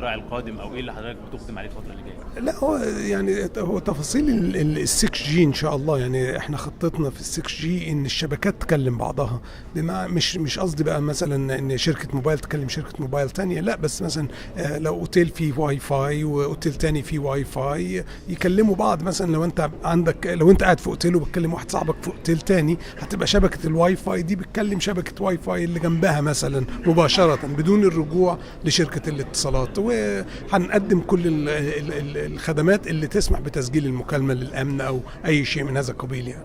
الاختراع القادم، او ايه اللي حضرتك بتقدم عليه الفتره اللي جايه؟ لا هو يعني هو تفاصيل ال 6 جي ان شاء الله. يعني احنا خطتنا في ال 6 جي ان الشبكات تكلم بعضها، مش قصدي بقى مثلا ان شركه موبايل تكلم شركه موبايل تانية، لا بس مثلا لو اوتيل فيه واي فاي واوتيل تاني فيه واي فاي يكلموا بعض. مثلا لو انت قاعد في اوتيل وبتكلم واحد صاحبك في اوتيل تاني، هتبقى شبكه الواي فاي دي بتكلم شبكه واي فاي اللي جنبها مثلا مباشره بدون الرجوع لشركه الاتصالات. وهنقدم كل الخدمات اللي تسمح بتسجيل المكالمه للامن او اي شيء من هذا القبيل يعني.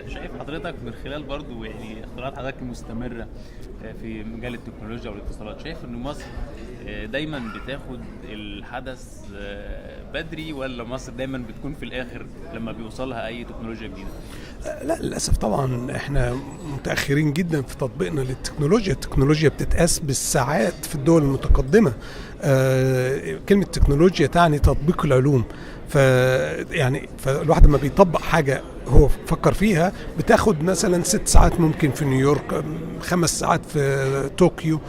شايف حضرتك من خلال برضو يعني اختراعات حضرتك المستمرة في مجال التكنولوجيا والاتصالات، شايف ان مصر دايما بتاخد الحدث بدري، ولا مصر دايما بتكون في الاخر لما بيوصلها اي تكنولوجيا جديدة؟ لا للأسف طبعا احنا متأخرين جدا في تطبيقنا للتكنولوجيا. التكنولوجيا بتتقاس بالساعات في الدول المتقدمة. كلمة تكنولوجيا تعني تطبيق العلوم. فالواحد لما بيطبق حاجة هو فكر فيها بتاخد مثلا 6 ساعات ممكن في نيويورك، 5 ساعات في طوكيو.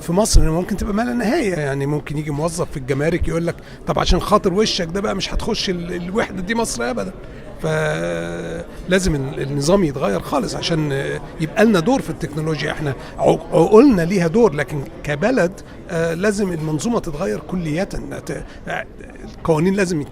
في مصر ممكن تبقى ما لا نهاية. يعني ممكن يجي موظف في الجمارك يقول لك طب عشان خاطر وشك ده بقى مش هتخش الوحدة دي مصر أبدا. فلازم النظام يتغير خالص عشان يبقى لنا دور في التكنولوجيا. احنا عقولنا ليها دور، لكن كبلد لازم المنظومة تتغير كلية. القوانين لازم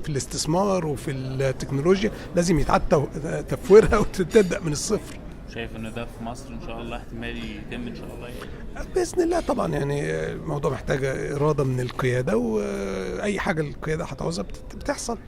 في الاستثمار وفي التكنولوجيا لازم يتعاد تفويرها وتبدأ من الصفر. شايف ان ده في مصر ان شاء الله احتمال يتم ان شاء الله يعني؟ بإذن الله طبعا. يعني الموضوع محتاج إرادة من القيادة، وأي حاجة القيادة هتعوزها بتحصل.